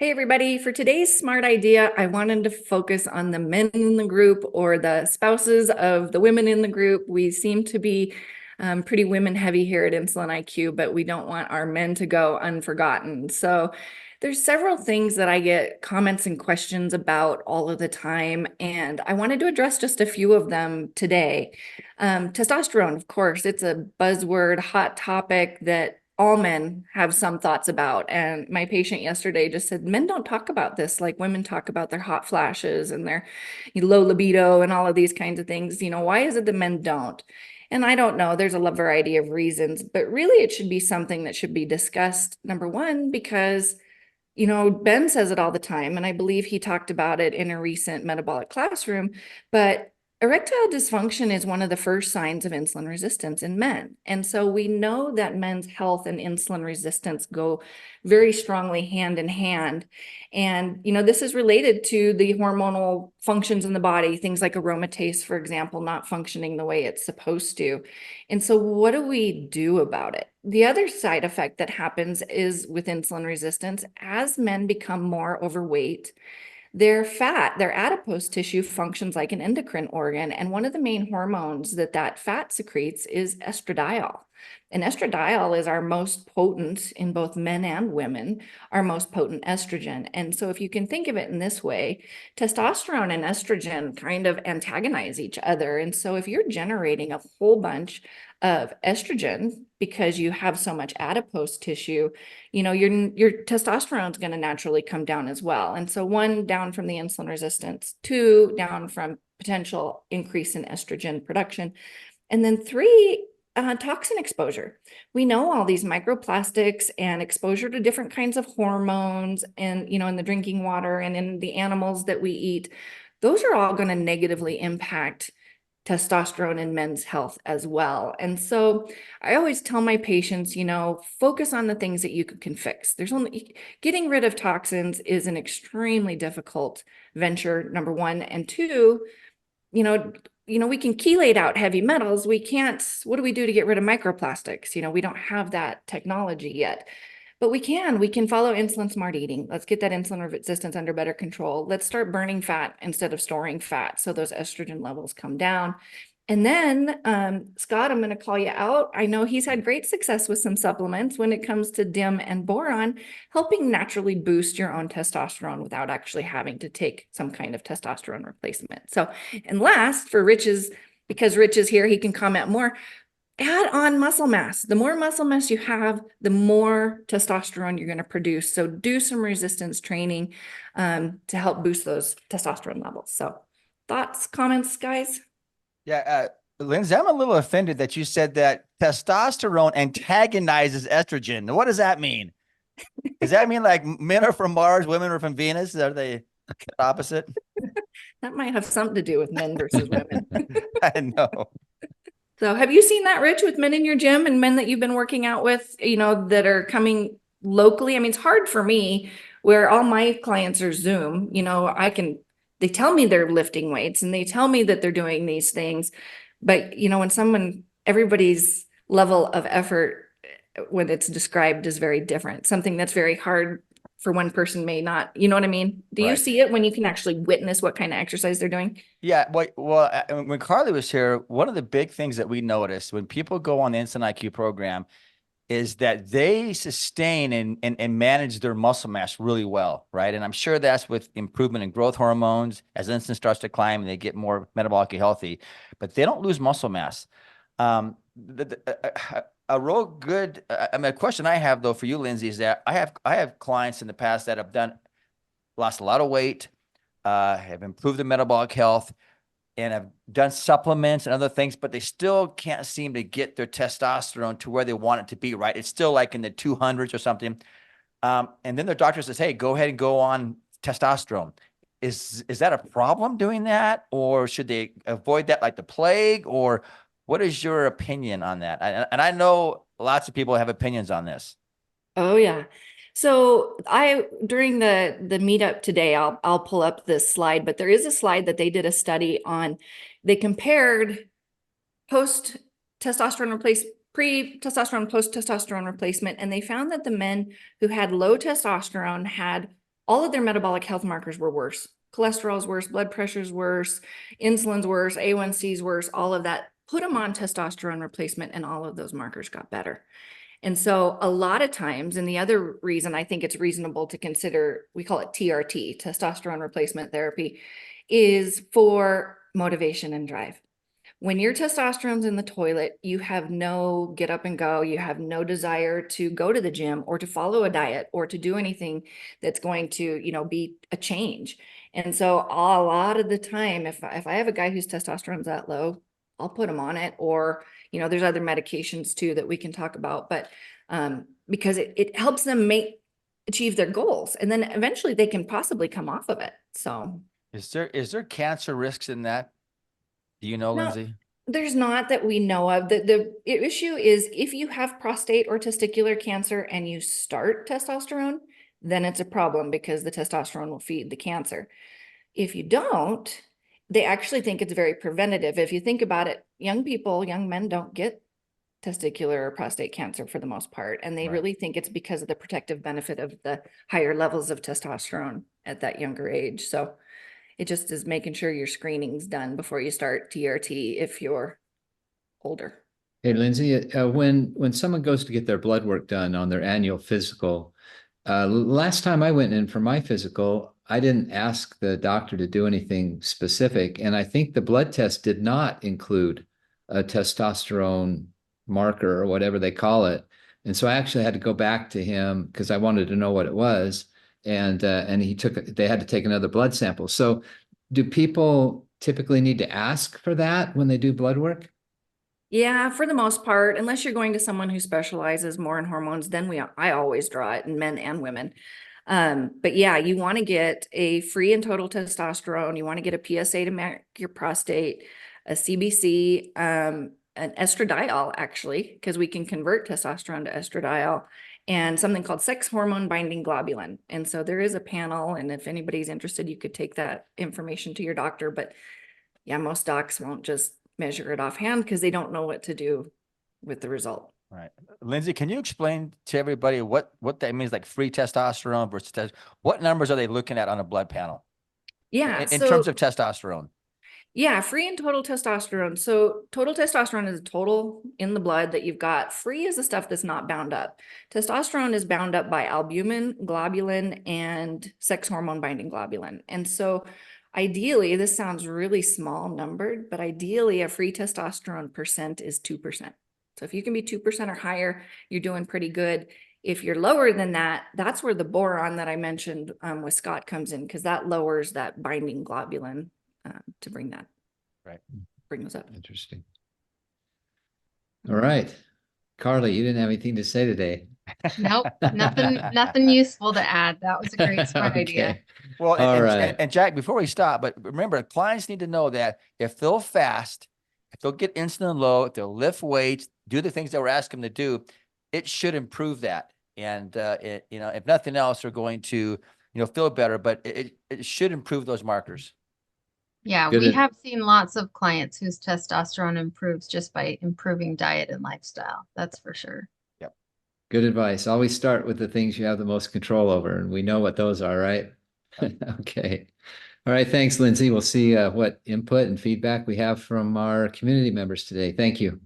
Hey everybody, for today's smart idea, I wanted to focus on the men in the group or the spouses of the women in the group. We seem to be pretty women heavy here at Insulin IQ, but we don't want our men to go unforgotten. So there's several things that I get comments and questions about all of the time, and I wanted to address just a few of them today. Testosterone, of course, it's a buzzword, hot topic that all men have some thoughts about. And my patient yesterday just said, men don't talk about this like women talk about their hot flashes and their low libido and all of these kinds of things. Why is it that men don't? And I don't know, there's a variety of reasons, but really it should be something that should be discussed. Number one, because Ben says it all the time, and I believe he talked about it in a recent metabolic classroom, but erectile dysfunction is one of the first signs of insulin resistance in men. And so we know that men's health and insulin resistance go very strongly hand in hand. And, this is related to the hormonal functions in the body, things like aromatase, for example, not functioning the way it's supposed to. And so what do we do about it? The other side effect that happens is with insulin resistance, as men become more overweight, their fat, their adipose tissue functions like an endocrine organ. And one of the main hormones that fat secretes is estradiol. And estradiol is our most potent in both men and women, our most potent estrogen. And so if you can think of it in this way, testosterone and estrogen kind of antagonize each other. And so if you're generating a whole bunch of estrogen because you have so much adipose tissue, your testosterone is going to naturally come down as well. And so one, down from the insulin resistance, two, down from potential increase in estrogen production, and then three, toxin exposure. We know all these microplastics and exposure to different kinds of hormones and, in the drinking water and in the animals that we eat, those are all going to negatively impact testosterone in men's health as well. And so I always tell my patients, focus on the things that you can fix. Getting rid of toxins is an extremely difficult venture, number one. And two, we can chelate out heavy metals. We can't, what do we do to get rid of microplastics? We don't have that technology yet. But we can follow insulin-smart eating. Let's get that insulin resistance under better control. Let's start burning fat instead of storing fat so those estrogen levels come down. And then, Scott, I'm going to call you out. I know he's had great success with some supplements when it comes to DIM and boron, helping naturally boost your own testosterone without actually having to take some kind of testosterone replacement. So, and last, for Rich's, because Rich is here, he can comment more. Add on muscle mass. The more muscle mass you have, the more testosterone you're going to produce. So do some resistance training to help boost those testosterone levels. So thoughts, comments, guys? Yeah, Lindsay, I'm a little offended that you said that testosterone antagonizes estrogen. What does that mean? Does that mean like men are from Mars, women are from Venus? Are they opposite? That might have something to do with men versus women. I know. So have you seen that, Rich, with men in your gym and men that you've been working out with, that are coming locally? I mean, it's hard for me where all my clients are Zoom, they tell me they're lifting weights and they tell me that they're doing these things. But, when everybody's level of effort when it's described is very different. Something that's very hard for one person may not, you know what I mean? Do you see it when you can actually witness what kind of exercise they're doing? Yeah. When Carly was here, one of the big things that we noticed when people go on the Insulin IQ program is that they sustain and manage their muscle mass really well, right? And I'm sure that's with improvement in growth hormones. As insulin starts to climb and they get more metabolically healthy, but they don't lose muscle mass. A real good, a question I have though for you, Lindsay, is that I have clients in the past that have lost a lot of weight, have improved their metabolic health, and have done supplements and other things, but they still can't seem to get their testosterone to where they want it to be, right? It's still like in the 200s or something. And then their doctor says, hey, go ahead and go on testosterone. Is that a problem doing that? Or should they avoid that like the plague? Or what is your opinion on that? And I know lots of people have opinions on this. Oh yeah. So during the meetup today, I'll pull up this slide, but there is a slide that they did a study on. They compared post-testosterone pre-testosterone, post-testosterone replacement, and they found that the men who had low testosterone had all of their metabolic health markers were worse. Cholesterol's worse, blood pressure's worse, insulin's worse, A1C's worse, all of that. Put them on testosterone replacement and all of those markers got better. And so a lot of times, and the other reason I think it's reasonable to consider, we call it TRT, testosterone replacement therapy, is for motivation and drive. When your testosterone's in the toilet, you have no get up and go. You have no desire to go to the gym or to follow a diet or to do anything that's going to, be a change. And so a lot of the time, if I have a guy whose testosterone's that low, I'll put him on it. Or, there's other medications too that we can talk about, but because it helps them achieve their goals. And then eventually they can possibly come off of it. So Is there cancer risks in that? Do you know, no, Lindsay? there's not that we know of. The issue is if you have prostate or testicular cancer and you start testosterone, then it's a problem because the testosterone will feed the cancer. If you don't, they actually think it's very preventative. If you think about it, young men don't get testicular or prostate cancer for the most part. And they really think it's because of the protective benefit of the higher levels of testosterone at that younger age. So it just is making sure your screening's done before you start TRT if you're older. Hey, Lindsay, when someone goes to get their blood work done on their annual physical, last time I went in for my physical, I didn't ask the doctor to do anything specific. And I think the blood test did not include a testosterone marker or whatever they call it. And so I actually had to go back to him because I wanted to know what it was. And they had to take another blood sample. So do people typically need to ask for that when they do blood work? Yeah, for the most part, unless you're going to someone who specializes more in hormones, then I always draw it in men and women. But yeah, you want to get a free and total testosterone. You want to get a PSA to mark your prostate, a CBC, an estradiol actually, because we can convert testosterone to estradiol, and something called sex hormone binding globulin. And so there is a panel, and if anybody's interested, you could take that information to your doctor. But yeah, most docs won't just measure it offhand because they don't know what to do with the result. Right. Lindsay, can you explain to everybody what that means, like free testosterone versus what numbers are they looking at on a blood panel? Yeah. In terms of testosterone. Yeah, free and total testosterone. So total testosterone is total in the blood that you've got. Free is the stuff that's not bound up. Testosterone is bound up by albumin, globulin, and sex hormone binding globulin. And so ideally, this sounds really small numbered, but ideally a free testosterone percent is 2%. So if you can be 2% or higher, you're doing pretty good. If you're lower than that, that's where the boron that I mentioned with Scott comes in, because that lowers that binding globulin to bring those up. Interesting. All right. Carly, you didn't have anything to say today. Nope, nothing useful to add. That was a great smart idea. Well, All right. and Jack, before we stop, but remember, clients need to know that if they'll fast, if they'll get insulin low, if they'll lift weights, do the things that we're asking them to do, it should improve that. And if nothing else, they're going to, feel better, but it should improve those markers. Yeah, we have seen lots of clients whose testosterone improves just by improving diet and lifestyle. That's for sure. Yep. Good advice. Always start with the things you have the most control over, and we know what those are, right? Okay. All right. Thanks, Lindsay. We'll see what input and feedback we have from our community members today. Thank you.